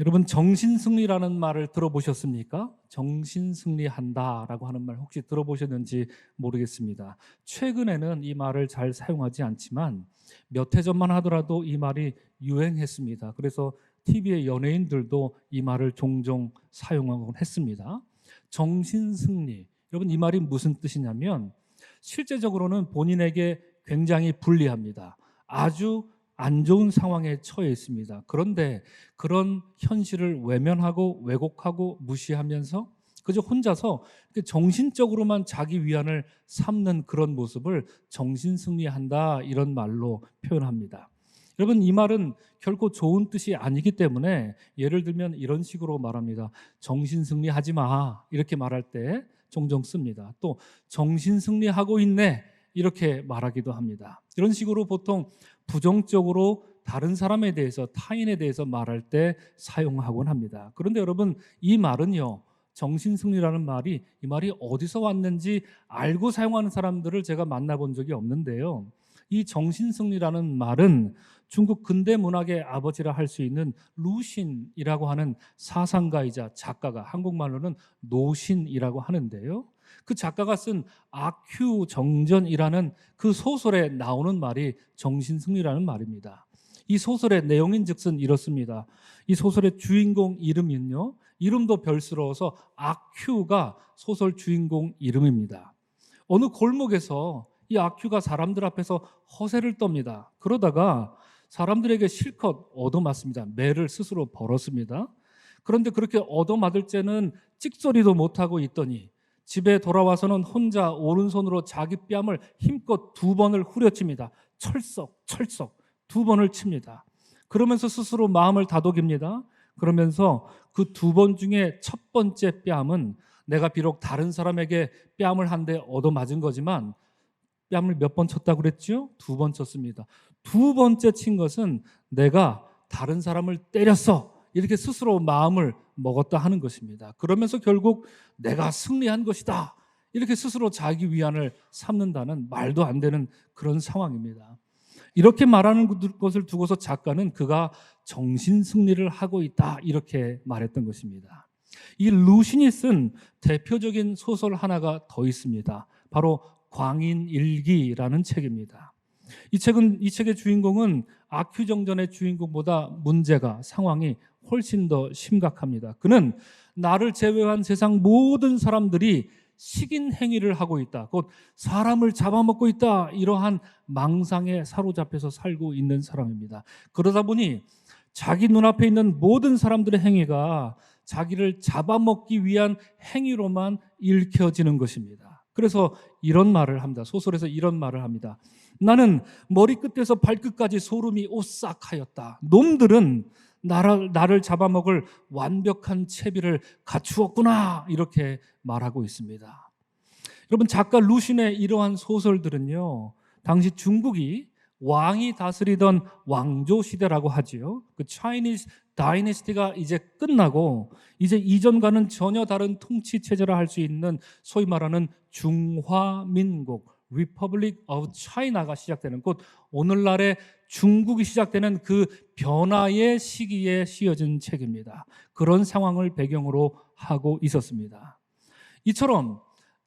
여러분, 정신승리라는 말을 들어보셨습니까? 정신승리한다라고 하는 말 혹시 들어보셨는지 모르겠습니다. 최근에는 이 말을 잘 사용하지 않지만 몇 해 전만 하더라도 이 말이 유행했습니다. 그래서 TV의 연예인들도 이 말을 종종 사용하곤 했습니다. 정신승리. 여러분, 이 말이 무슨 뜻이냐면 실제적으로는 본인에게 굉장히 불리합니다. 아주 안 좋은 상황에 처해 있습니다. 그런데 그런 현실을 외면하고 왜곡하고 무시하면서 그저 혼자서 정신적으로만 자기 위안을 삼는 그런 모습을 정신승리한다, 이런 말로 표현합니다. 여러분, 이 말은 결코 좋은 뜻이 아니기 때문에 예를 들면 이런 식으로 말합니다. 정신승리하지 마, 이렇게 말할 때 종종 씁니다. 또 정신승리하고 있네, 이렇게 말하기도 합니다. 이런 식으로 보통 부정적으로 다른 사람에 대해서, 타인에 대해서 말할 때 사용하곤 합니다. 그런데 여러분, 이 말은요, 정신승리라는 말이, 이 말이 어디서 왔는지 알고 사용하는 사람들을 제가 만나본 적이 없는데요. 이 정신승리라는 말은 중국 근대 문학의 아버지라 할 수 있는 루신이라고 하는 사상가이자 작가가, 한국말로는 노신이라고 하는데요, 그 작가가 쓴 아큐 정전이라는 그 소설에 나오는 말이 정신승리라는 말입니다. 이 소설의 내용인즉슨 이렇습니다. 이 소설의 주인공 이름은요, 이름도 별스러워서 아큐가 소설 주인공 이름입니다. 어느 골목에서 이 아큐가 사람들 앞에서 허세를 떱니다. 그러다가 사람들에게 실컷 얻어맞습니다. 매를 스스로 벌었습니다. 그런데 그렇게 얻어맞을 때는 찍소리도 못하고 있더니 집에 돌아와서는 혼자 오른손으로 자기 뺨을 힘껏 2번을 후려칩니다. 철썩 철썩 2번을 칩니다. 그러면서 스스로 마음을 다독입니다. 그러면서 그 2번 중에 첫 번째 뺨은 내가 비록 다른 사람에게 뺨을 한 대 얻어맞은 거지만, 뺨을 몇 번 쳤다고 그랬죠? 2번 쳤습니다. 2번째 친 것은 내가 다른 사람을 때렸어, 이렇게 스스로 마음을 먹었다 하는 것입니다. 그러면서 결국 내가 승리한 것이다, 이렇게 스스로 자기 위안을 삼는다는 말도 안 되는 그런 상황입니다. 이렇게 말하는 것을 두고서 작가는 그가 정신승리를 하고 있다, 이렇게 말했던 것입니다. 이 루신이 쓴 대표적인 소설 하나가 더 있습니다. 바로 광인일기라는 책입니다. 이 책의 주인공은 아큐정전의 주인공보다 문제가, 상황이 훨씬 더 심각합니다. 그는 나를 제외한 세상 모든 사람들이 식인 행위를 하고 있다, 곧 사람을 잡아먹고 있다, 이러한 망상에 사로잡혀서 살고 있는 사람입니다. 그러다 보니 자기 눈앞에 있는 모든 사람들의 행위가 자기를 잡아먹기 위한 행위로만 읽혀지는 것입니다. 그래서 이런 말을 합니다. 소설에서 이런 말을 합니다. 나는 머리끝에서 발끝까지 소름이 오싹하였다. 놈들은 나를 잡아먹을 완벽한 채비를 갖추었구나, 이렇게 말하고 있습니다. 여러분, 작가 루신의 이러한 소설들은요, 당시 중국이 왕이 다스리던 왕조 시대라고 하지요. 그 차이니즈 다이내스티가 이제 끝나고 이제 이전과는 전혀 다른 통치 체제라 할 수 있는 소위 말하는 중화민국 Republic of China가 시작되는, 곧 오늘날의 중국이 시작되는 그 변화의 시기에 씌어진 책입니다. 그런 상황을 배경으로 하고 있었습니다. 이처럼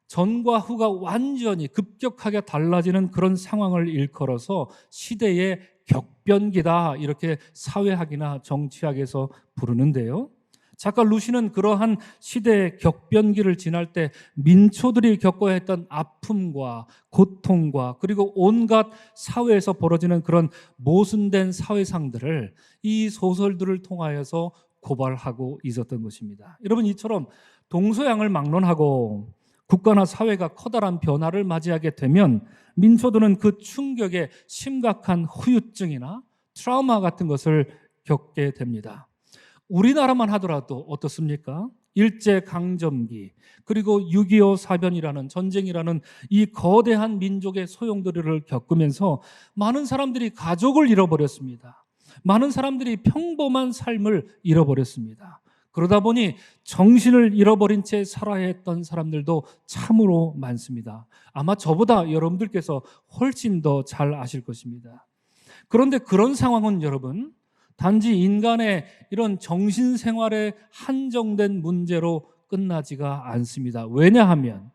전과 후가 완전히 급격하게 달라지는 그런 상황을 일컬어서 시대의 격변기다, 이렇게 사회학이나 정치학에서 부르는데요. 작가 루신은 그러한 시대의 격변기를 지날 때 민초들이 겪어야 했던 아픔과 고통과 그리고 온갖 사회에서 벌어지는 그런 모순된 사회상들을 이 소설들을 통하여서 고발하고 있었던 것입니다. 여러분, 이처럼 동서양을 막론하고 국가나 사회가 커다란 변화를 맞이하게 되면 민초들은 그 충격에 심각한 후유증이나 트라우마 같은 것을 겪게 됩니다. 우리나라만 하더라도 어떻습니까? 일제강점기, 그리고 6.25 사변이라는, 전쟁이라는 이 거대한 민족의 소용돌이를 겪으면서 많은 사람들이 가족을 잃어버렸습니다. 많은 사람들이 평범한 삶을 잃어버렸습니다. 그러다 보니 정신을 잃어버린 채 살아야 했던 사람들도 참으로 많습니다. 아마 저보다 여러분들께서 훨씬 더 잘 아실 것입니다. 그런데 그런 상황은 여러분, 단지 인간의 이런 정신생활에 한정된 문제로 끝나지가 않습니다. 왜냐하면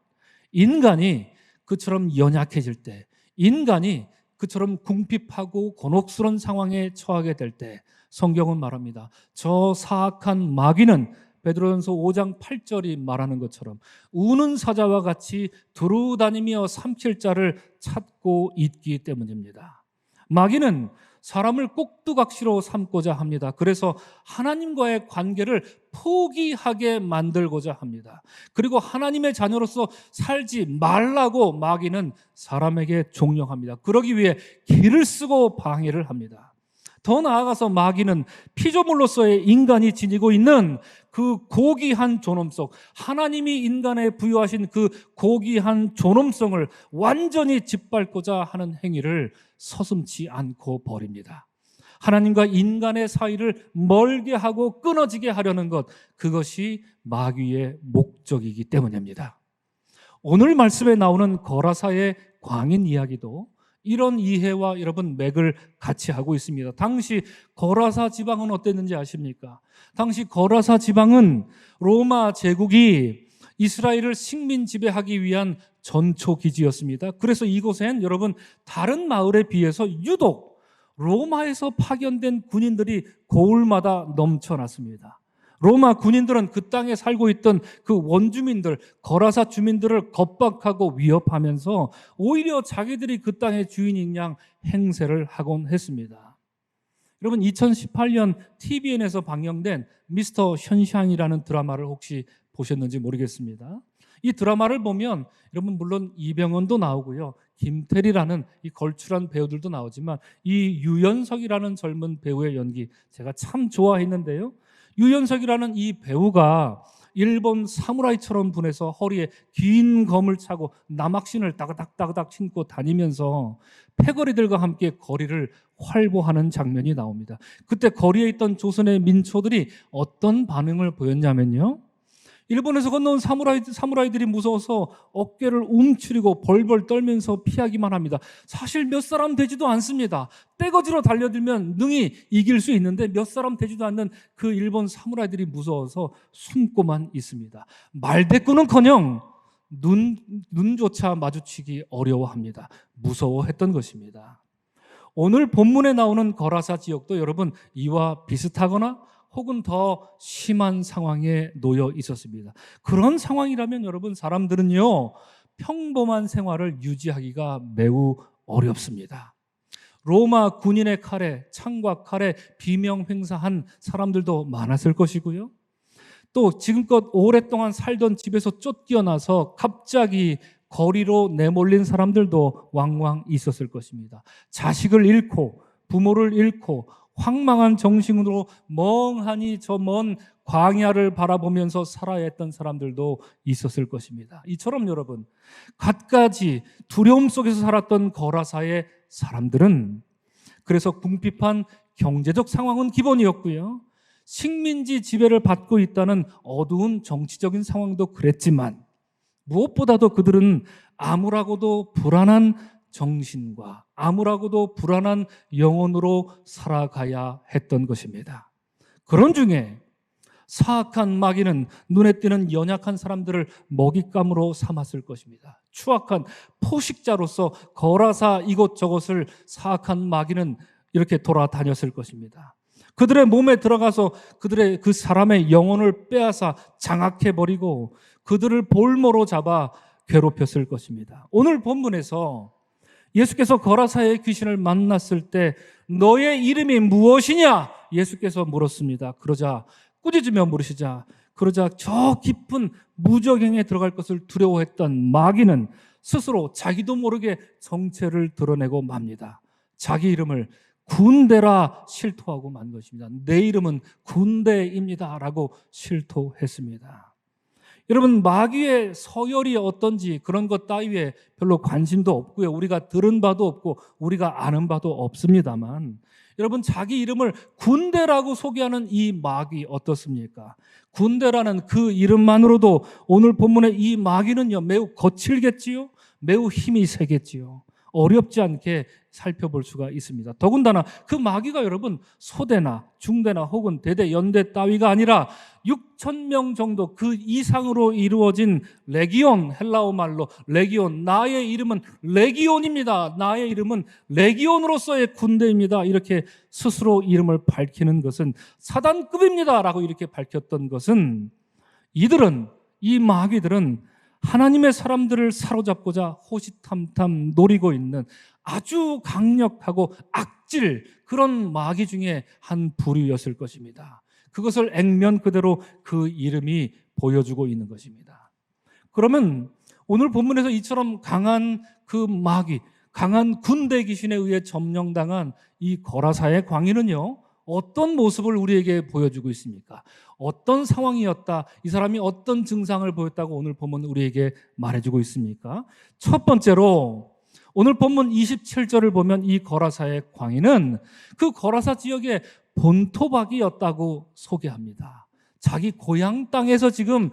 인간이 그처럼 연약해질 때, 인간이 그처럼 궁핍하고 곤혹스러운 상황에 처하게 될 때 성경은 말합니다. 저 사악한 마귀는 베드로전서 5장 8절이 말하는 것처럼 우는 사자와 같이 두루다니며 삼킬 자를 찾고 있기 때문입니다. 마귀는 사람을 꼭두각시로 삼고자 합니다. 그래서 하나님과의 관계를 포기하게 만들고자 합니다. 그리고 하나님의 자녀로서 살지 말라고 마귀는 사람에게 종용합니다. 그러기 위해 길을 쓰고 방해를 합니다. 더 나아가서 마귀는 피조물로서의 인간이 지니고 있는 그 고귀한 존엄성, 하나님이 인간에 부여하신 그 고귀한 존엄성을 완전히 짓밟고자 하는 행위를 서슴지 않고 벌입니다. 하나님과 인간의 사이를 멀게 하고 끊어지게 하려는 것, 그것이 마귀의 목적이기 때문입니다. 오늘 말씀에 나오는 거라사의 광인 이야기도 이런 이해와 여러분 맥을 같이 하고 있습니다. 당시 거라사 지방은 어땠는지 아십니까? 당시 거라사 지방은 로마 제국이 이스라엘을 식민 지배하기 위한 전초 기지였습니다. 그래서 이곳엔 여러분 다른 마을에 비해서 유독 로마에서 파견된 군인들이 고을마다 넘쳐났습니다. 로마 군인들은 그 땅에 살고 있던 그 원주민들, 거라사 주민들을 겁박하고 위협하면서 오히려 자기들이 그 땅의 주인인 양 행세를 하곤 했습니다. 여러분 2018년 TVN에서 방영된 미스터 션샤인이라는 드라마를 혹시 보셨는지 모르겠습니다. 이 드라마를 보면 여러분 물론 이병헌도 나오고요, 김태리라는 이 걸출한 배우들도 나오지만 이 유연석이라는 젊은 배우의 연기 제가 참 좋아했는데요. 유연석이라는 이 배우가 일본 사무라이처럼 분해서 허리에 긴 검을 차고 남학신을 따그닥따그닥 신고 다니면서 패거리들과 함께 거리를 활보하는 장면이 나옵니다. 그때 거리에 있던 조선의 민초들이 어떤 반응을 보였냐면요, 일본에서 건너온 사무라이들이 무서워서 어깨를 움츠리고 벌벌 떨면서 피하기만 합니다. 사실 몇 사람 되지도 않습니다. 떼거지로 달려들면 능히 이길 수 있는데 몇 사람 되지도 않는 그 일본 사무라이들이 무서워서 숨고만 있습니다. 말대꾸는커녕 눈조차 마주치기 어려워합니다. 무서워했던 것입니다. 오늘 본문에 나오는 거라사 지역도 여러분 이와 비슷하거나 혹은 더 심한 상황에 놓여 있었습니다. 그런 상황이라면 여러분 사람들은요 평범한 생활을 유지하기가 매우 어렵습니다. 로마 군인의 칼에, 창과 칼에 비명 횡사한 사람들도 많았을 것이고요, 또 지금껏 오랫동안 살던 집에서 쫓겨나서 갑자기 거리로 내몰린 사람들도 왕왕 있었을 것입니다. 자식을 잃고 부모를 잃고 황망한 정신으로 멍하니 저 먼 광야를 바라보면서 살아야 했던 사람들도 있었을 것입니다. 이처럼 여러분 갖가지 두려움 속에서 살았던 거라사의 사람들은 그래서 궁핍한 경제적 상황은 기본이었고요, 식민지 지배를 받고 있다는 어두운 정치적인 상황도 그랬지만 무엇보다도 그들은 암울하고도 불안한 정신과 암울하고도 불안한 영혼으로 살아가야 했던 것입니다. 그런 중에 사악한 마귀는 눈에 띄는 연약한 사람들을 먹잇감으로 삼았을 것입니다. 추악한 포식자로서 거라사 이곳저곳을 사악한 마귀는 이렇게 돌아다녔을 것입니다. 그들의 몸에 들어가서 그들의 그 사람의 영혼을 빼앗아 장악해버리고 그들을 볼모로 잡아 괴롭혔을 것입니다. 오늘 본문에서 예수께서 거라사의 귀신을 만났을 때 너의 이름이 무엇이냐? 예수께서 물었습니다. 그러자 꾸짖으며 물으시자 그러자 저 깊은 무적행에 들어갈 것을 두려워했던 마귀는 스스로 자기도 모르게 정체를 드러내고 맙니다. 자기 이름을 군대라 실토하고 만 것입니다. 내 이름은 군대입니다 라고 실토했습니다. 여러분 마귀의 서열이 어떤지 그런 것 따위에 별로 관심도 없고요, 우리가 들은 바도 없고 우리가 아는 바도 없습니다만 여러분 자기 이름을 군대라고 소개하는 이 마귀 어떻습니까? 군대라는 그 이름만으로도 오늘 본문의 이 마귀는요 매우 거칠겠지요, 매우 힘이 세겠지요. 어렵지 않게 살펴볼 수가 있습니다. 더군다나 그 마귀가 여러분 소대나 중대나 혹은 대대, 연대 따위가 아니라 6천 명 정도 그 이상으로 이루어진 레기온, 헬라어 말로 레기온, 나의 이름은 레기온입니다. 나의 이름은 레기온으로서의 군대입니다. 이렇게 스스로 이름을 밝히는 것은 사단급입니다 라고 이렇게 밝혔던 것은 이 마귀들은 하나님의 사람들을 사로잡고자 호시탐탐 노리고 있는 아주 강력하고 악질 그런 마귀 중에 한 부류였을 것입니다. 그것을 액면 그대로 그 이름이 보여주고 있는 것입니다. 그러면 오늘 본문에서 이처럼 강한 그 마귀, 강한 군대 귀신에 의해 점령당한 이 거라사의 광인은요, 어떤 모습을 우리에게 보여주고 있습니까? 어떤 상황이었다, 이 사람이 어떤 증상을 보였다고 오늘 본문 우리에게 말해주고 있습니까? 첫 번째로 오늘 본문 27절을 보면 이 거라사의 광인은 그 거라사 지역의 본토박이였다고 소개합니다. 자기 고향 땅에서 지금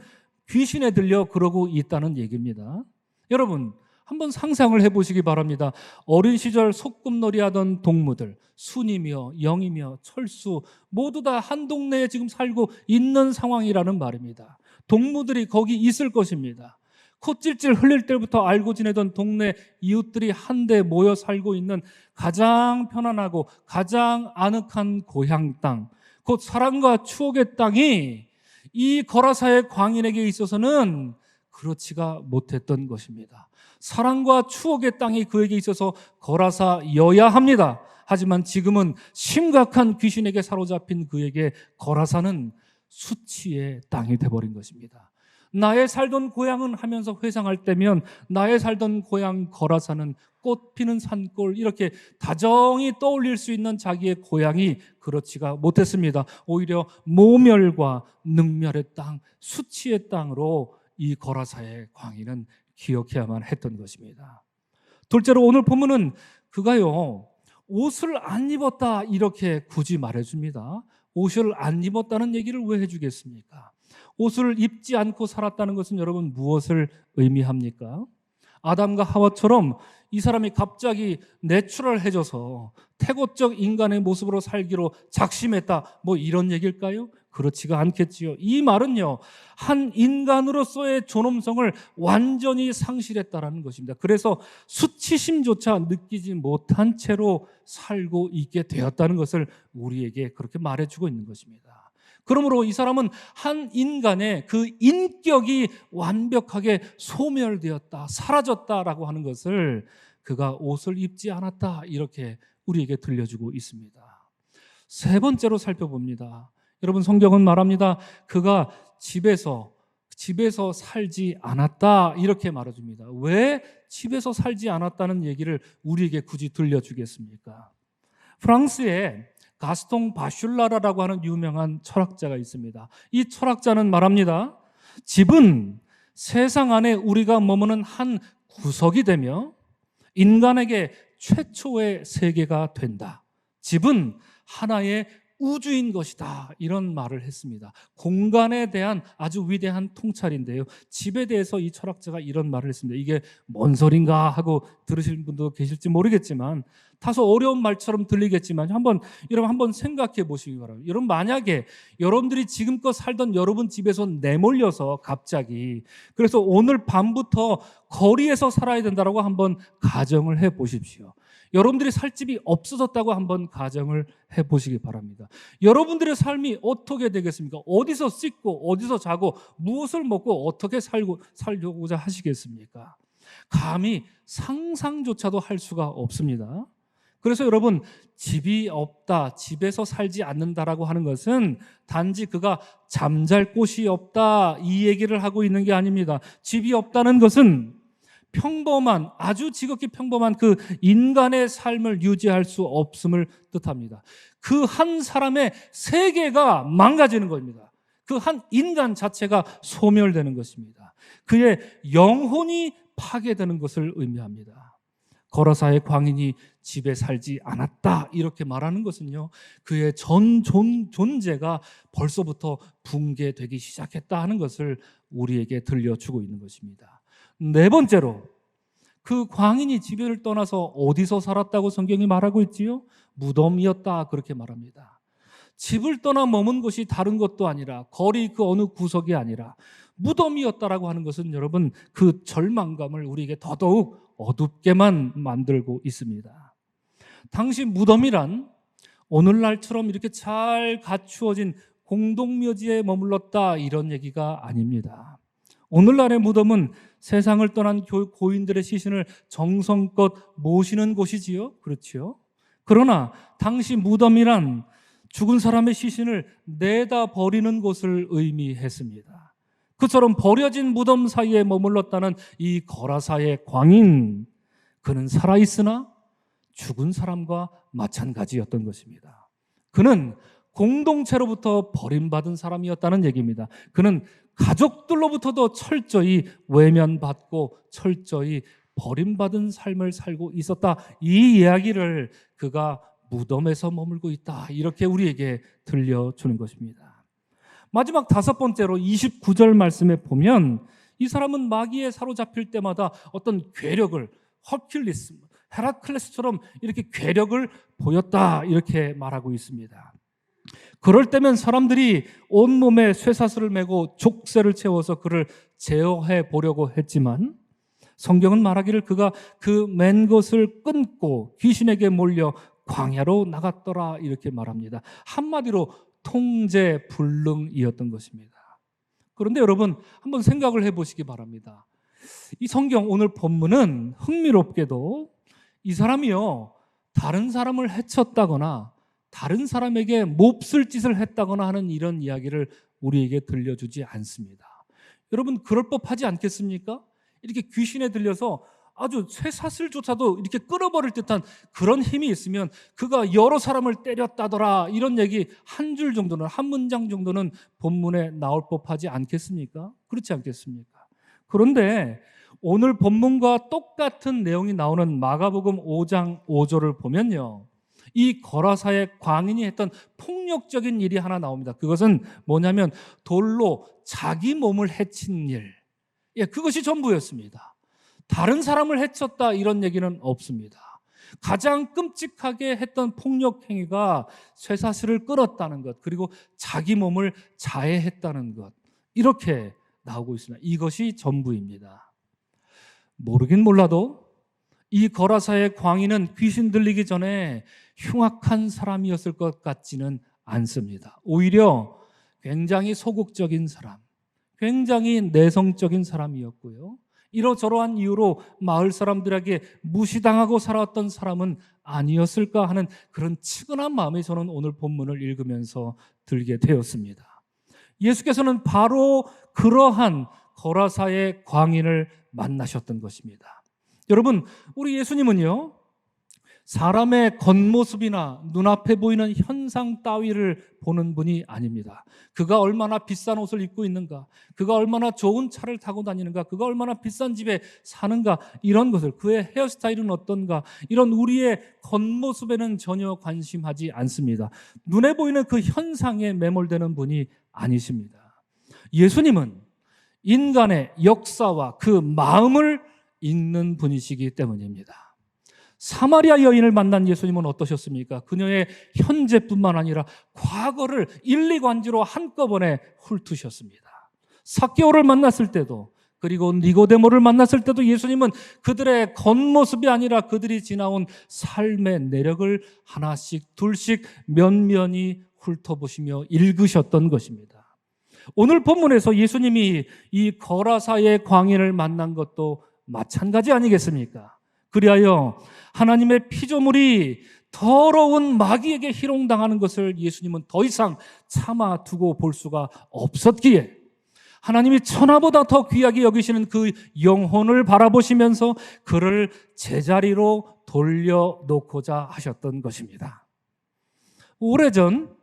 귀신에 들려 그러고 있다는 얘기입니다. 여러분, 한번 상상을 해보시기 바랍니다. 어린 시절 소꿉놀이 하던 동무들, 순이며 영이며 철수 모두 다 한 동네에 지금 살고 있는 상황이라는 말입니다. 동무들이 거기 있을 것입니다. 콧질질 흘릴 때부터 알고 지내던 동네 이웃들이 한데 모여 살고 있는 가장 편안하고 가장 아늑한 고향 땅, 곧 사랑과 추억의 땅이 이 거라사의 광인에게 있어서는 그렇지가 못했던 것입니다. 사랑과 추억의 땅이 그에게 있어서 거라사여야 합니다. 하지만 지금은 심각한 귀신에게 사로잡힌 그에게 거라사는 수치의 땅이 되어버린 것입니다. 나의 살던 고향은 하면서 회상할 때면 나의 살던 고향 거라사는 꽃 피는 산골 이렇게 다정히 떠올릴 수 있는 자기의 고향이 그렇지가 못했습니다. 오히려 모멸과 능멸의 땅, 수치의 땅으로 이 거라사의 광인은 기억해야만 했던 것입니다. 둘째로 오늘 본문은 그가요 옷을 안 입었다 이렇게 굳이 말해줍니다. 옷을 안 입었다는 얘기를 왜 해주겠습니까? 옷을 입지 않고 살았다는 것은 여러분 무엇을 의미합니까? 아담과 하와처럼 이 사람이 갑자기 내추럴해져서 태고적 인간의 모습으로 살기로 작심했다 뭐 이런 얘기일까요? 그렇지가 않겠지요. 이 말은요 한 인간으로서의 존엄성을 완전히 상실했다라는 것입니다. 그래서 수치심조차 느끼지 못한 채로 살고 있게 되었다는 것을 우리에게 그렇게 말해주고 있는 것입니다. 그러므로 이 사람은 한 인간의 그 인격이 완벽하게 소멸되었다, 사라졌다라고 하는 것을 그가 옷을 입지 않았다 이렇게 우리에게 들려주고 있습니다. 세 번째로 살펴봅니다. 여러분 성경은 말합니다. 그가 집에서 살지 않았다 이렇게 말해줍니다. 왜 집에서 살지 않았다는 얘기를 우리에게 굳이 들려주겠습니까? 프랑스에 가스통 바슐라라라고 하는 유명한 철학자가 있습니다. 이 철학자는 말합니다. 집은 세상 안에 우리가 머무는 한 구석이 되며 인간에게 최초의 세계가 된다. 집은 하나의 우주인 것이다. 이런 말을 했습니다. 공간에 대한 아주 위대한 통찰인데요. 집에 대해서 이 철학자가 이런 말을 했습니다. 이게 뭔 소린가 하고 들으실 분도 계실지 모르겠지만 다소 어려운 말처럼 들리겠지만 여러분 한번 생각해 보시기 바랍니다. 여러분 만약에 여러분들이 지금껏 살던 여러분 집에서 내몰려서 갑자기 그래서 오늘 밤부터 거리에서 살아야 된다라고 한번 가정을 해 보십시오. 여러분들이 살 집이 없어졌다고 한번 가정을 해보시기 바랍니다. 여러분들의 삶이 어떻게 되겠습니까? 어디서 씻고 어디서 자고 무엇을 먹고 어떻게 살려고자 하시겠습니까? 감히 상상조차도 할 수가 없습니다. 그래서 여러분 집이 없다, 집에서 살지 않는다라고 하는 것은 단지 그가 잠잘 곳이 없다 이 얘기를 하고 있는 게 아닙니다. 집이 없다는 것은 평범한 아주 지극히 평범한 그 인간의 삶을 유지할 수 없음을 뜻합니다. 그 한 사람의 세계가 망가지는 겁니다. 그 한 인간 자체가 소멸되는 것입니다. 그의 영혼이 파괴되는 것을 의미합니다. 거라사의 광인이 집에 살지 않았다 이렇게 말하는 것은요 그의 전 존재가 벌써부터 붕괴되기 시작했다 하는 것을 우리에게 들려주고 있는 것입니다. 네 번째로 그 광인이 집을 떠나서 어디서 살았다고 성경이 말하고 있지요? 무덤이었다, 그렇게 말합니다. 집을 떠나 머문 곳이 다른 것도 아니라, 거리 그 어느 구석이 아니라 무덤이었다라고 하는 것은 여러분, 그 절망감을 우리에게 더더욱 어둡게만 만들고 있습니다. 당시 무덤이란 오늘날처럼 이렇게 잘 갖추어진 공동묘지에 머물렀다, 이런 얘기가 아닙니다. 오늘날의 무덤은 세상을 떠난 고인들의 시신을 정성껏 모시는 곳이지요. 그렇지요. 그러나 당시 무덤이란 죽은 사람의 시신을 내다 버리는 곳을 의미했습니다. 그처럼 버려진 무덤 사이에 머물렀다는 이 거라사의 광인, 그는 살아있으나 죽은 사람과 마찬가지였던 것입니다. 그는 공동체로부터 버림받은 사람이었다는 얘기입니다. 그는 가족들로부터도 철저히 외면받고 철저히 버림받은 삶을 살고 있었다, 이 이야기를 그가 무덤에서 머물고 있다, 이렇게 우리에게 들려주는 것입니다. 마지막 5번째로 29절 말씀에 보면 이 사람은 마귀에 사로잡힐 때마다 어떤 괴력을, 허큘리스, 헤라클레스처럼 이렇게 괴력을 보였다, 이렇게 말하고 있습니다. 그럴 때면 사람들이 온몸에 쇠사슬을 메고 족쇄를 채워서 그를 제어해 보려고 했지만 성경은 말하기를 그가 그 맨 것을 끊고 귀신에게 몰려 광야로 나갔더라, 이렇게 말합니다. 한마디로 통제불능이었던 것입니다. 그런데 여러분, 한번 생각을 해보시기 바랍니다. 이 성경 오늘 본문은 흥미롭게도 이 사람이요, 다른 사람을 해쳤다거나 다른 사람에게 몹쓸 짓을 했다거나 하는 이런 이야기를 우리에게 들려주지 않습니다. 여러분, 그럴 법하지 않겠습니까? 이렇게 귀신에 들려서 아주 쇠사슬조차도 이렇게 끊어버릴 듯한 그런 힘이 있으면 그가 여러 사람을 때렸다더라, 이런 얘기 한 줄 정도는, 한 문장 정도는 본문에 나올 법하지 않겠습니까? 그렇지 않겠습니까? 그런데 오늘 본문과 똑같은 내용이 나오는 마가복음 5장 5절을 보면요, 이 거라사의 광인이 했던 폭력적인 일이 하나 나옵니다. 그것은 뭐냐면 돌로 자기 몸을 해친 일, 그것이 전부였습니다. 다른 사람을 해쳤다, 이런 얘기는 없습니다. 가장 끔찍하게 했던 폭력 행위가 쇠사슬을 끊었다는 것, 그리고 자기 몸을 자해했다는 것, 이렇게 나오고 있습니다. 이것이 전부입니다. 모르긴 몰라도 이 거라사의 광인은 귀신 들리기 전에 흉악한 사람이었을 것 같지는 않습니다. 오히려 굉장히 소극적인 사람, 굉장히 내성적인 사람이었고요, 이러저러한 이유로 마을 사람들에게 무시당하고 살아왔던 사람은 아니었을까 하는 그런 측은한 마음이 저는 오늘 본문을 읽으면서 들게 되었습니다. 예수께서는 바로 그러한 거라사의 광인을 만나셨던 것입니다. 여러분, 우리 예수님은요, 사람의 겉모습이나 눈앞에 보이는 현상 따위를 보는 분이 아닙니다. 그가 얼마나 비싼 옷을 입고 있는가, 그가 얼마나 좋은 차를 타고 다니는가, 그가 얼마나 비싼 집에 사는가, 이런 것을, 그의 헤어스타일은 어떤가, 이런 우리의 겉모습에는 전혀 관심하지 않습니다. 눈에 보이는 그 현상에 매몰되는 분이 아니십니다. 예수님은 인간의 역사와 그 마음을 읽는 분이시기 때문입니다. 사마리아 여인을 만난 예수님은 어떠셨습니까? 그녀의 현재뿐만 아니라 과거를 일리관지로 한꺼번에 훑으셨습니다. 삭개오를 만났을 때도, 그리고 니고데모를 만났을 때도 예수님은 그들의 겉모습이 아니라 그들이 지나온 삶의 내력을 하나씩 둘씩 면면히 훑어보시며 읽으셨던 것입니다. 오늘 본문에서 예수님이 이 거라사의 광인을 만난 것도 마찬가지 아니겠습니까? 그리하여 하나님의 피조물이 더러운 마귀에게 희롱당하는 것을 예수님은 더 이상 참아두고 볼 수가 없었기에 하나님이 천하보다 더 귀하게 여기시는 그 영혼을 바라보시면서 그를 제자리로 돌려놓고자 하셨던 것입니다. 오래전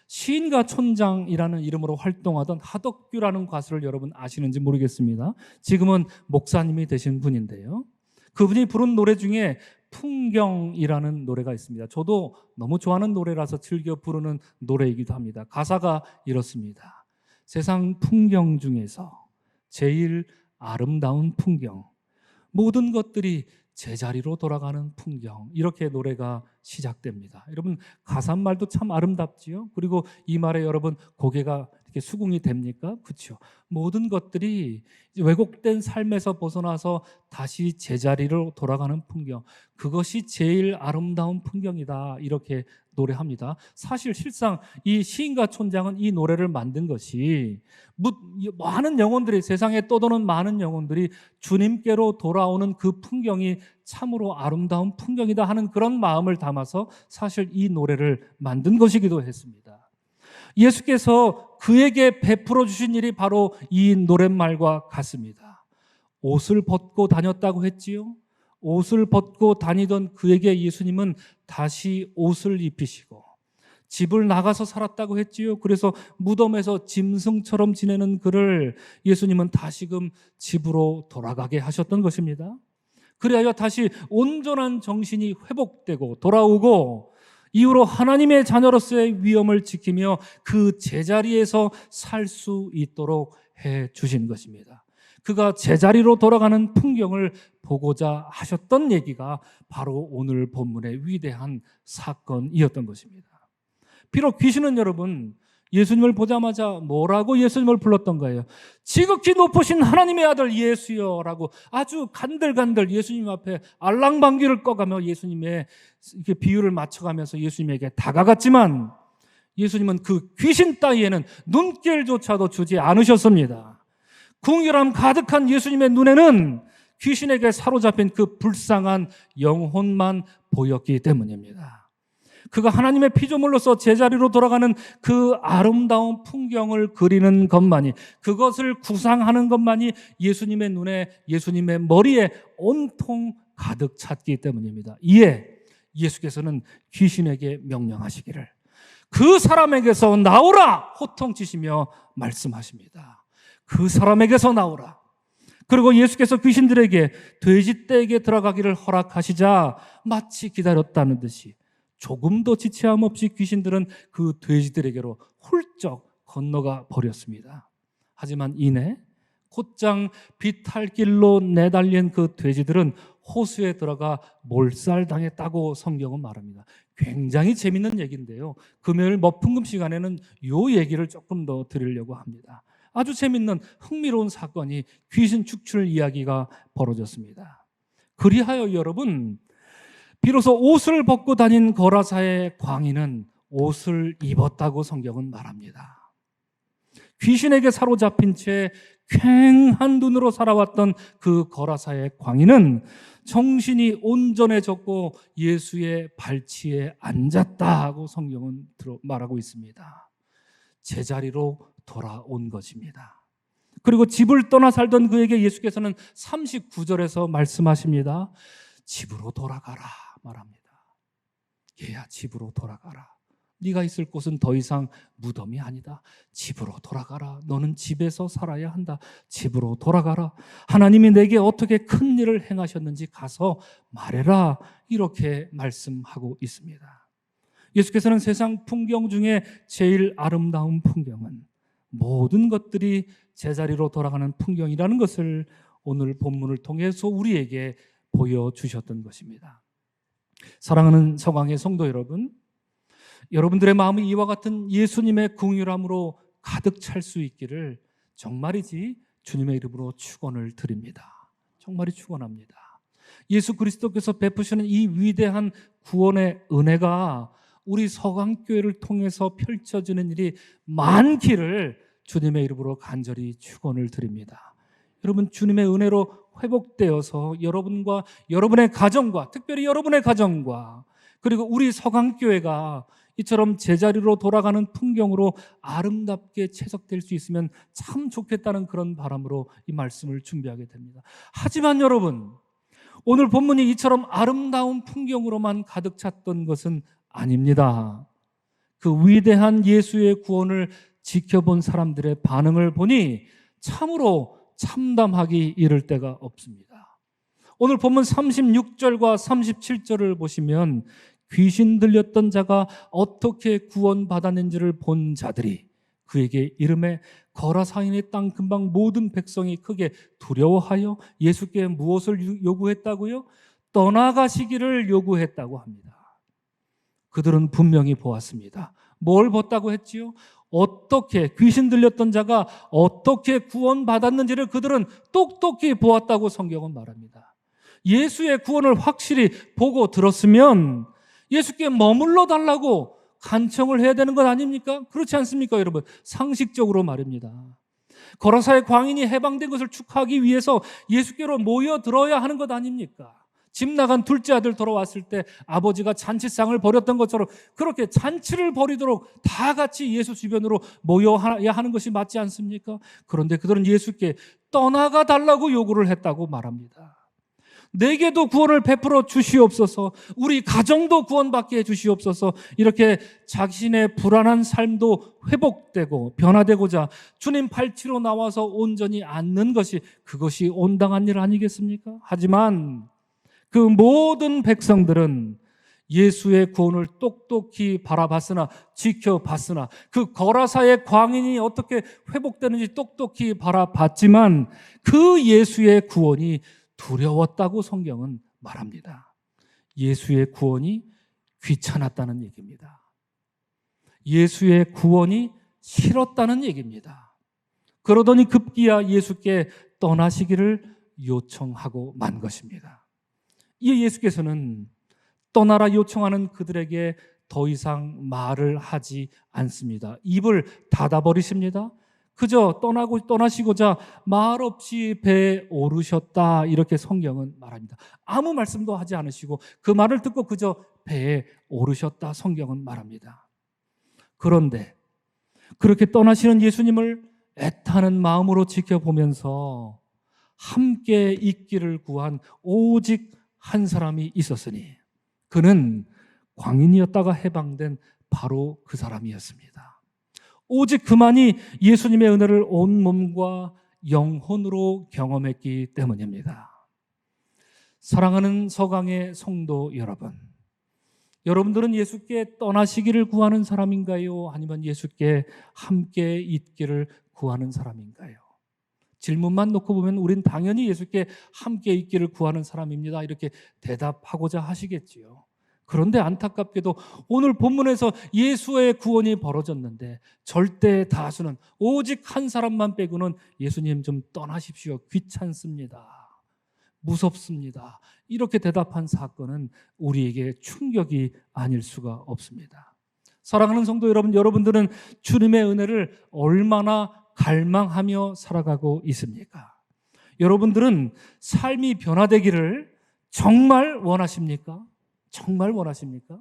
시인가 촌장이라는 이름으로 활동하던 하덕규라는 가수를 여러분 아시는지 모르겠습니다. 지금은 목사님이 되신 분인데요, 그분이 부른 노래 중에 풍경이라는 노래가 있습니다. 저도 너무 좋아하는 노래라서 즐겨 부르는 노래이기도 합니다. 가사가 이렇습니다. 세상 풍경 중에서 제일 아름다운 풍경, 모든 것들이 제자리로 돌아가는 풍경, 이렇게 노래가 시작됩니다. 여러분, 가사말도 참 아름답지요. 그리고 이 말에 여러분 고개가 이렇게 수긍이 됩니까? 그렇죠. 모든 것들이 왜곡된 삶에서 벗어나서 다시 제자리로 돌아가는 풍경, 그것이 제일 아름다운 풍경이다, 이렇게 노래합니다. 사실 실상 이 시인과 촌장은 이 노래를 만든 것이 많은 영혼들이, 세상에 떠도는 많은 영혼들이 주님께로 돌아오는 그 풍경이 참으로 아름다운 풍경이다 하는 그런 마음을 담아서 사실 이 노래를 만든 것이기도 했습니다. 예수께서 그에게 베풀어 주신 일이 바로 이 노랫말과 같습니다. 옷을 벗고 다녔다고 했지요. 옷을 벗고 다니던 그에게 예수님은 다시 옷을 입히시고, 집을 나가서 살았다고 했지요. 그래서 무덤에서 짐승처럼 지내는 그를 예수님은 다시금 집으로 돌아가게 하셨던 것입니다. 그래야 다시 온전한 정신이 회복되고 돌아오고, 이후로 하나님의 자녀로서의 위엄을 지키며 그 제자리에서 살 수 있도록 해 주신 것입니다. 그가 제자리로 돌아가는 풍경을 보고자 하셨던 얘기가 바로 오늘 본문의 위대한 사건이었던 것입니다. 비록 귀신은 여러분, 예수님을 보자마자 뭐라고 예수님을 불렀던 거예요? 지극히 높으신 하나님의 아들 예수여 라고 아주 간들간들 예수님 앞에 알랑방귀를 꺼가며 예수님의 이렇게 비유를 맞춰가면서 예수님에게 다가갔지만, 예수님은 그 귀신 따위에는 눈길조차도 주지 않으셨습니다. 궁결함 가득한 예수님의 눈에는 귀신에게 사로잡힌 그 불쌍한 영혼만 보였기 때문입니다. 그가 하나님의 피조물로서 제자리로 돌아가는 그 아름다운 풍경을 그리는 것만이, 그것을 구상하는 것만이 예수님의 눈에, 예수님의 머리에 온통 가득 찼기 때문입니다. 이에 예수께서는 귀신에게 명령하시기를 그 사람에게서 나오라 호통치시며 말씀하십니다. 그 사람에게서 나오라. 그리고 예수께서 귀신들에게 돼지떼에게 들어가기를 허락하시자 마치 기다렸다는 듯이 조금도 지체함 없이 귀신들은 그 돼지들에게로 훌쩍 건너가 버렸습니다. 하지만 이내 곧장 비탈길로 내달린 그 돼지들은 호수에 들어가 몰살당했다고 성경은 말합니다. 굉장히 재밌는 얘기인데요. 금요일 먹풍금 시간에는 이 얘기를 조금 더 드리려고 합니다. 아주 재밌는 흥미로운 사건이, 귀신 축출 이야기가 벌어졌습니다. 그리하여 여러분, 비로소 옷을 벗고 다닌 거라사의 광인은 옷을 입었다고 성경은 말합니다. 귀신에게 사로잡힌 채 괭한 눈으로 살아왔던 그 거라사의 광인은 정신이 온전해졌고 예수의 발치에 앉았다고 성경은 말하고 있습니다. 제자리로 돌아온 것입니다. 그리고 집을 떠나 살던 그에게 예수께서는 39절에서 말씀하십니다. 집으로 돌아가라 말합니다. 얘야, 집으로 돌아가라. 네가 있을 곳은 더 이상 무덤이 아니다. 집으로 돌아가라. 너는 집에서 살아야 한다. 집으로 돌아가라. 하나님이 내게 어떻게 큰 일을 행하셨는지 가서 말해라. 이렇게 말씀하고 있습니다. 예수께서는 세상 풍경 중에 제일 아름다운 풍경은 모든 것들이 제자리로 돌아가는 풍경이라는 것을 오늘 본문을 통해서 우리에게 보여주셨던 것입니다. 사랑하는 서강의 성도 여러분, 여러분들의 마음이 이와 같은 예수님의 긍휼함으로 가득 찰 수 있기를 정말이지 주님의 이름으로 축원을 드립니다. 정말이 축원합니다. 예수 그리스도께서 베푸시는 이 위대한 구원의 은혜가 우리 서강교회를 통해서 펼쳐지는 일이 많기를 주님의 이름으로 간절히 축원을 드립니다. 여러분, 주님의 은혜로 회복되어서 여러분과 여러분의 가정과, 특별히 여러분의 가정과, 그리고 우리 서강교회가 이처럼 제자리로 돌아가는 풍경으로 아름답게 채석될 수 있으면 참 좋겠다는 그런 바람으로 이 말씀을 준비하게 됩니다. 하지만 여러분, 오늘 본문이 이처럼 아름다운 풍경으로만 가득 찼던 것은 아닙니다. 그 위대한 예수의 구원을 지켜본 사람들의 반응을 보니 참으로 참담하기 이를 데가 없습니다. 오늘 본문 36절과 37절을 보시면 귀신 들렸던 자가 어떻게 구원받았는지를 본 자들이 그에게 이름에 거라사인의 땅 근방 모든 백성이 크게 두려워하여 예수께 무엇을 요구했다고요? 떠나가시기를 요구했다고 합니다. 그들은 분명히 보았습니다. 뭘 봤다고 했지요? 어떻게 귀신 들렸던 자가 어떻게 구원받았는지를 그들은 똑똑히 보았다고 성경은 말합니다. 예수의 구원을 확실히 보고 들었으면 예수께 머물러 달라고 간청을 해야 되는 것 아닙니까? 그렇지 않습니까, 여러분? 상식적으로 말입니다. 거라사의 광인이 해방된 것을 축하하기 위해서 예수께로 모여들어야 하는 것 아닙니까? 집 나간 둘째 아들 돌아왔을 때 아버지가 잔치상을 벌였던 것처럼 그렇게 잔치를 벌이도록 다 같이 예수 주변으로 모여야 하는 것이 맞지 않습니까? 그런데 그들은 예수께 떠나가 달라고 요구를 했다고 말합니다. 내게도 구원을 베풀어 주시옵소서, 우리 가정도 구원받게 해주시옵소서, 이렇게 자신의 불안한 삶도 회복되고 변화되고자 주님 발치로 나와서 온전히 앉는 것이 그것이 온당한 일 아니겠습니까? 하지만 그 모든 백성들은 예수의 구원을 똑똑히 바라봤으나 지켜봤으나 그 거라사의 광인이 어떻게 회복되는지 똑똑히 바라봤지만 그 예수의 구원이 두려웠다고 성경은 말합니다. 예수의 구원이 귀찮았다는 얘기입니다. 예수의 구원이 싫었다는 얘기입니다. 그러더니 급기야 예수께 떠나시기를 요청하고 만 것입니다. 이에 예수께서는 떠나라 요청하는 그들에게 더 이상 말을 하지 않습니다. 입을 닫아버리십니다. 그저 떠나시고자 말없이 배에 오르셨다, 이렇게 성경은 말합니다. 아무 말씀도 하지 않으시고 그 말을 듣고 그저 배에 오르셨다, 성경은 말합니다. 그런데 그렇게 떠나시는 예수님을 애타는 마음으로 지켜보면서 함께 있기를 구한 오직 한 사람이 있었으니 그는 광인이었다가 해방된 바로 그 사람이었습니다. 오직 그만이 예수님의 은혜를 온 몸과 영혼으로 경험했기 때문입니다. 사랑하는 서강의 성도 여러분, 여러분들은 예수께 떠나시기를 구하는 사람인가요? 아니면 예수께 함께 있기를 구하는 사람인가요? 질문만 놓고 보면 우린 당연히 예수께 함께 있기를 구하는 사람입니다, 이렇게 대답하고자 하시겠지요. 그런데 안타깝게도 오늘 본문에서 예수의 구원이 벌어졌는데 절대 다수는, 오직 한 사람만 빼고는 예수님 좀 떠나십시오, 귀찮습니다, 무섭습니다, 이렇게 대답한 사건은 우리에게 충격이 아닐 수가 없습니다. 사랑하는 성도 여러분, 여러분들은 주님의 은혜를 얼마나 갈망하며 살아가고 있습니까? 여러분들은 삶이 변화되기를 정말 원하십니까? 정말 원하십니까?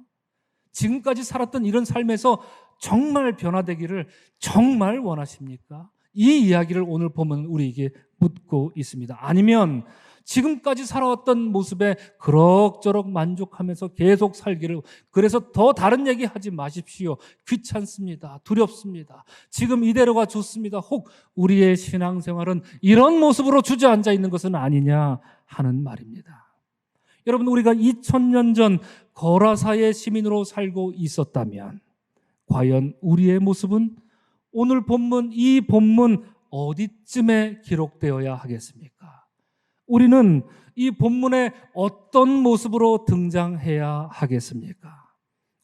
지금까지 살았던 이런 삶에서 정말 변화되기를 정말 원하십니까? 이 이야기를 오늘 보면 우리에게 묻고 있습니다. 아니면 지금까지 살아왔던 모습에 그럭저럭 만족하면서 계속 살기를, 그래서 더 다른 얘기 하지 마십시오, 귀찮습니다, 두렵습니다, 지금 이대로가 좋습니다, 혹 우리의 신앙생활은 이런 모습으로 주저앉아 있는 것은 아니냐 하는 말입니다. 여러분, 우리가 2000년 전 거라사의 시민으로 살고 있었다면 과연 우리의 모습은 오늘 본문, 이 본문 어디쯤에 기록되어야 하겠습니까? 우리는 이 본문에 어떤 모습으로 등장해야 하겠습니까?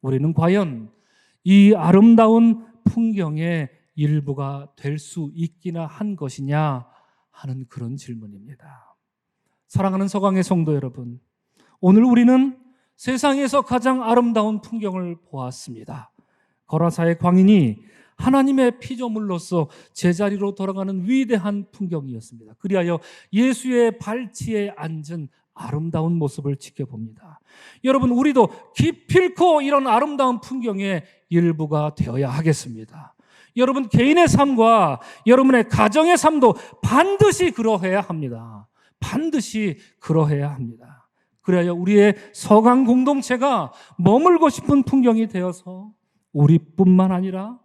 우리는 과연 이 아름다운 풍경의 일부가 될 수 있기나 한 것이냐 하는 그런 질문입니다. 사랑하는 서강의 성도 여러분, 오늘 우리는 세상에서 가장 아름다운 풍경을 보았습니다. 거라사의 광인이 하나님의 피조물로서 제자리로 돌아가는 위대한 풍경이었습니다. 그리하여 예수의 발치에 앉은 아름다운 모습을 지켜봅니다. 여러분, 우리도 기필코 이런 아름다운 풍경의 일부가 되어야 하겠습니다. 여러분 개인의 삶과 여러분의 가정의 삶도 반드시 그러해야 합니다. 반드시 그러해야 합니다. 그래야 우리의 서강 공동체가 머물고 싶은 풍경이 되어서 우리뿐만 아니라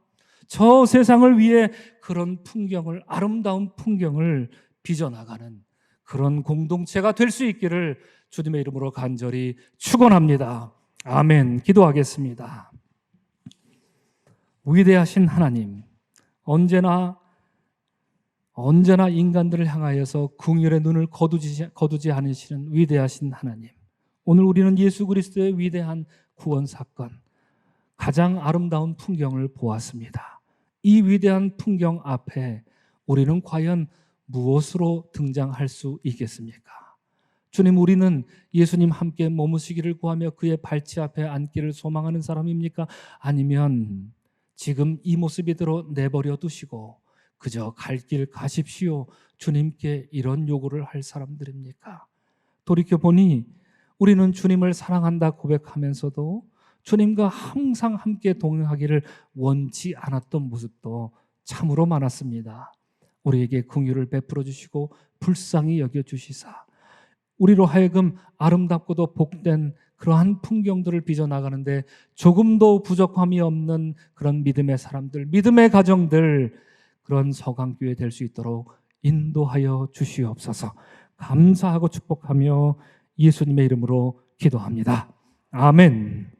저 세상을 위해 그런 풍경을, 아름다운 풍경을 빚어나가는 그런 공동체가 될 수 있기를 주님의 이름으로 간절히 축원합니다. 아멘. 기도하겠습니다. 위대하신 하나님, 언제나 인간들을 향하여서 긍휼의 눈을 거두지 않으시는 위대하신 하나님, 오늘 우리는 예수 그리스도의 위대한 구원 사건, 가장 아름다운 풍경을 보았습니다. 이 위대한 풍경 앞에 우리는 과연 무엇으로 등장할 수 있겠습니까? 주님, 우리는 예수님 함께 머무시기를 구하며 그의 발치 앞에 앉기를 소망하는 사람입니까? 아니면 지금 이 모습이대로 내버려 두시고 그저 갈 길 가십시오, 주님께 이런 요구를 할 사람들입니까? 돌이켜보니 우리는 주님을 사랑한다 고백하면서도 주님과 항상 함께 동행하기를 원치 않았던 모습도 참으로 많았습니다. 우리에게 긍휼을 베풀어 주시고 불쌍히 여겨 주시사 우리로 하여금 아름답고도 복된 그러한 풍경들을 빚어나가는데 조금도 부족함이 없는 그런 믿음의 사람들, 믿음의 가정들, 그런 서강교회 될 수 있도록 인도하여 주시옵소서. 감사하고 축복하며 예수님의 이름으로 기도합니다. 아멘.